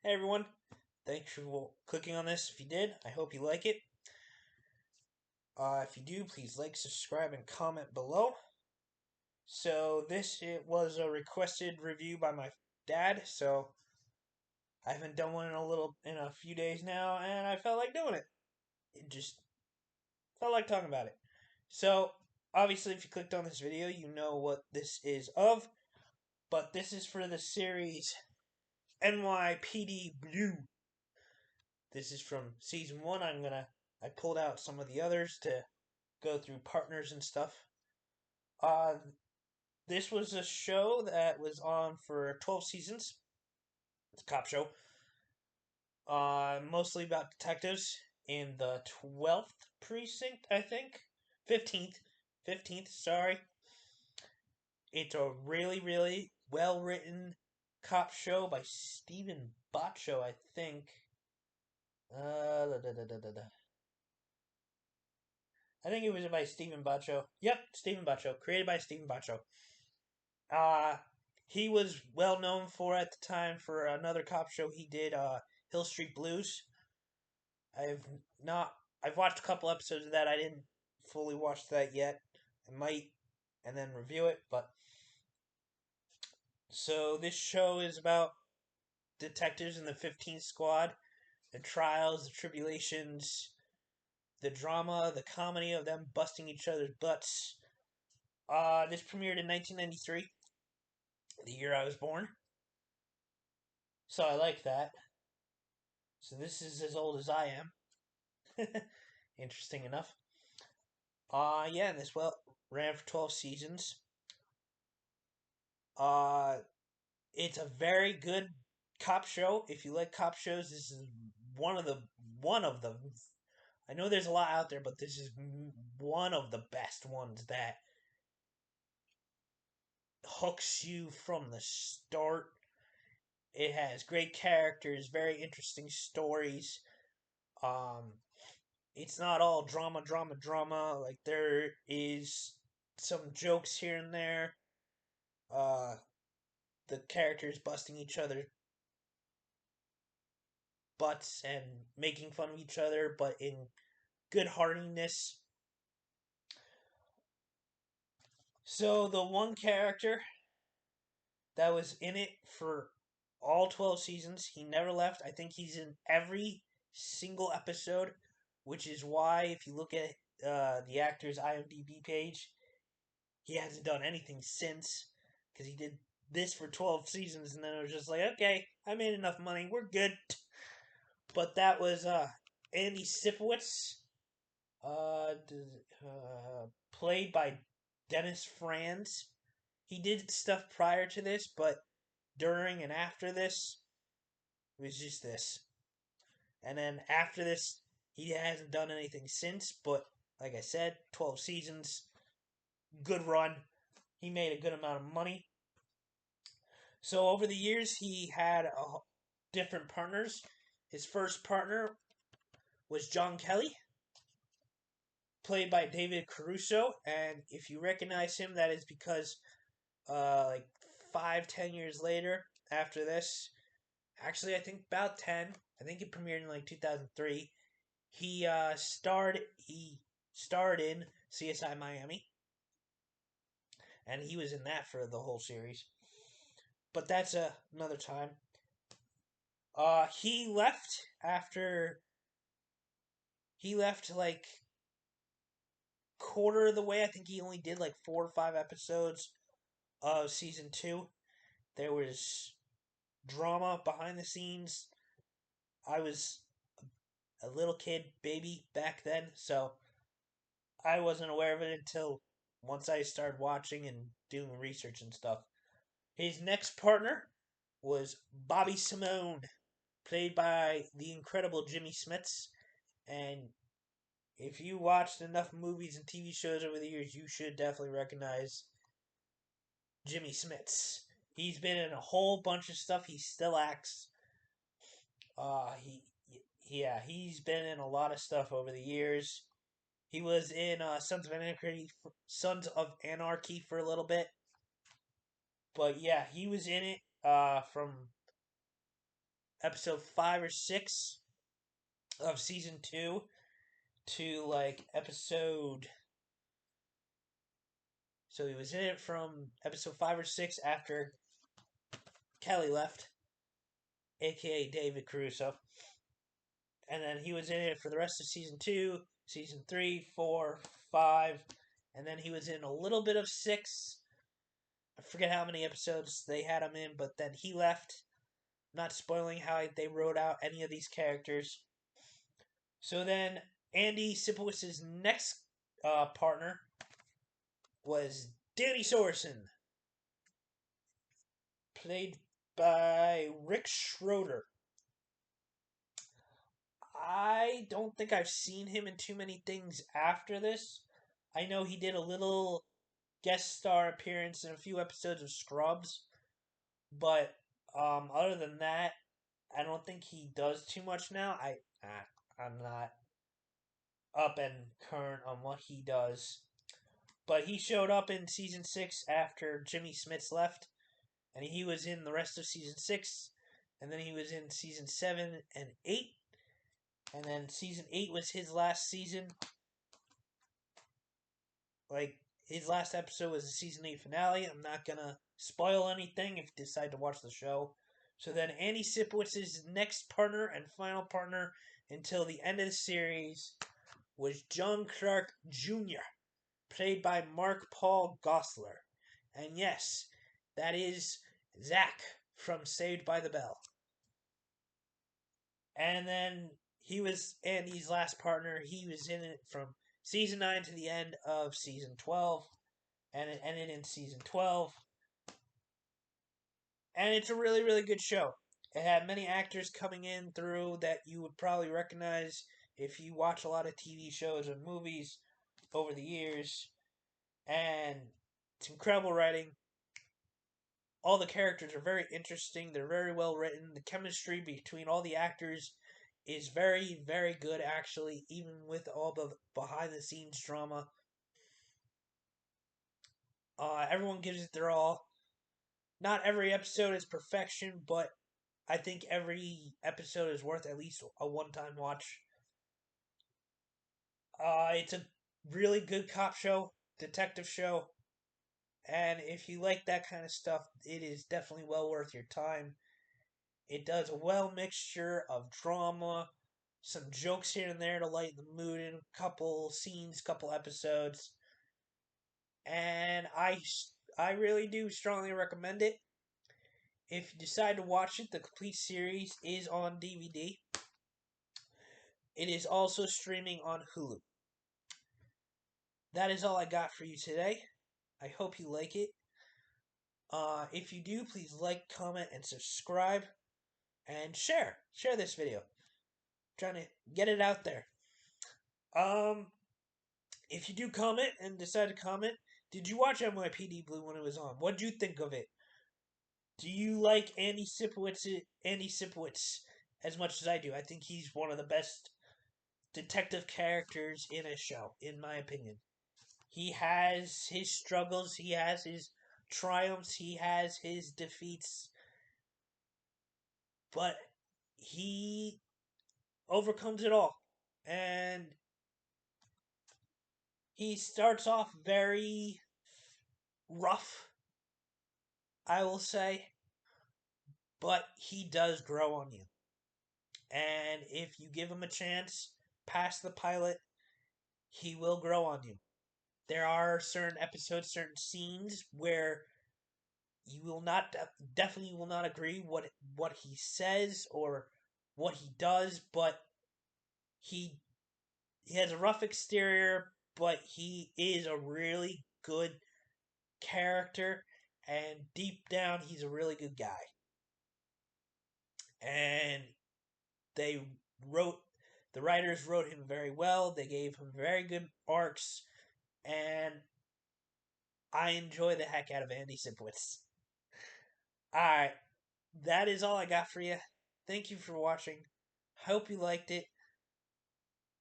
Hey everyone, thanks for clicking on this. If you did, I hope you like it. If you do, please like, subscribe, and comment below. So it was a requested review by my dad, so I haven't done one in a few days now, and I felt like doing it. It just felt like talking about it. So obviously, if you clicked on this video, you know what this is of. But this is for the series NYPD Blue. This is from season 1. I pulled out some of the others to go through partners and stuff. Uh, this was a show that was on for 12 seasons. It's a cop show. Mostly about detectives in the 12th precinct, I think. 15th. 15th, sorry. It's a really, really well written cop show by Stephen Botcho, I think. Da, da, da, da, da, da. I think it was by Stephen Botcho. Yep, Stephen Botcho. Created by Stephen Botcho. Uh, he was well known for at the time for another cop show he did, Hill Street Blues. I've not. I've watched a couple episodes of that. I didn't fully watch that yet. I might, and then review it. But so this show is about detectives in the 15th Squad, the trials, the tribulations, the drama, the comedy of them busting each other's butts. This premiered in 1993, the year I was born. So I like that. So this is as old as I am. Interesting enough. Yeah, and this ran for 12 seasons. Uh it's a very good cop show. If you like cop shows, this is one of the I know there's a lot out there, but this is one of the best ones that hooks you from the start. It has great characters, very interesting stories. Um it's not all drama, drama, drama. Like there is some jokes here and there. Uh, the characters busting each other's butts and making fun of each other, but in good heartedness. So the one character that was in it for all 12 seasons, he never left. I think he's in every single episode, which is why if you look at the actor's IMDb page, he hasn't done anything since because he did this for 12 seasons and then it was just like, okay, I made enough money, we're good. But that was Andy Sipowicz, uh, played by Dennis Franz. He did stuff prior to this, but during and after this, it was just this. And then after this, he hasn't done anything since, but like I said, 12 seasons, good run. He made a good amount of money. So over the years, he had different partners. His first partner was John Kelly, played by David Caruso, and if you recognize him, that is because like 5-10 years later, after this, actually I think about 10. I think it premiered in like 2003. He starred in CSI Miami, and he was in that for the whole series. But that's another time. He left after he left like quarter of the way. I think he only did like 4 or 5 episodes of season 2. There was drama behind the scenes. I was a little kid, baby back then, so I wasn't aware of it until once I started watching and doing research and stuff. His next partner was Bobby Simone, played by the incredible Jimmy Smits. And if you watched enough movies and TV shows over the years, you should definitely recognize Jimmy Smits. He's been in a whole bunch of stuff. He still acts. He's been in a lot of stuff over the years. He was in Sons of Anarchy for a little bit, but yeah, he was in it from episode 5 or 6 of season 2 to like episode. So he was in it from episode 5 or 6 after Kelly left, aka David Caruso. And then he was in it for the rest of season 2, season 3, 4, 5, and then he was in a little bit of 6. I forget how many episodes they had him in, but then he left. Not spoiling how they wrote out any of these characters. So then Andy Sipowicz's next partner was Danny Sorensen, played by Rick Schroeder. I don't think I've seen him in too many things after this. I know he did a little guest star appearance in a few episodes of Scrubs, but other than that, I don't think he does too much now. I'm not up and current on what he does, but he showed up in season 6 after Jimmy Smits left, and he was in the rest of season 6, and then he was in season 7 and 8, and then season 8 was his last season. Like, his last episode was the season 8 finale. I'm not gonna spoil anything if you decide to watch the show. So then Andy Sipowicz's next partner and final partner until the end of the series was John Clark Jr., played by Mark Paul Gosselaar. And yes, that is Zach from Saved by the Bell. And then he was Andy's last partner. He was in it from season 9 to the end of season 12. And it ended in season 12. And it's a really, really good show. It had many actors coming in through that you would probably recognize if you watch a lot of TV shows and movies over the years. And it's incredible writing. All the characters are very interesting. They're very well written. The chemistry between all the actors is very, very good, actually, even with all the behind the scenes drama. Everyone gives it their all. Not every episode is perfection, but I think every episode is worth at least a one time watch. It's a really good cop show, detective show, and if you like that kind of stuff, it is definitely well worth your time. It does a well mixture of drama, some jokes here and there to lighten the mood in a couple scenes, couple episodes, and I really do strongly recommend it. If you decide to watch it, the complete series is on DVD. It is also streaming on Hulu. That is all I got for you today. I hope you like it. If you do, please like, comment, and subscribe, and share. Share this video. I'm trying to get it out there. Um, if you do comment and decide to comment, did you watch NYPD Blue when it was on? What did you think of it? Do you like Andy Sipowicz as much as I do? I think he's one of the best detective characters in a show, in my opinion. He has his struggles, he has his triumphs, he has his defeats, but he overcomes it all. And he starts off very rough, I will say, but he does grow on you. And if you give him a chance past the pilot, he will grow on you. There are certain episodes, certain scenes where you will not definitely will not agree what he says or what he does, but he he has a rough exterior, but he is a really good character, and deep down he's a really good guy. And they wrote the writers wrote him very well. They gave him very good arcs, and I enjoy the heck out of Andy Sipowicz. Alright, that is all I got for you. Thank you for watching. Hope you liked it.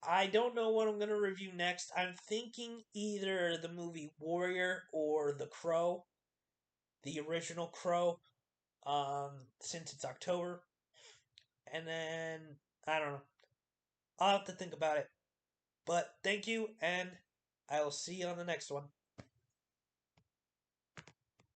I don't know what I'm going to review next. I'm thinking either the movie Warrior or The Crow, the original Crow, since it's October. and then I don't know. I'll have to think about it. But thank you, and I will see you on the next one.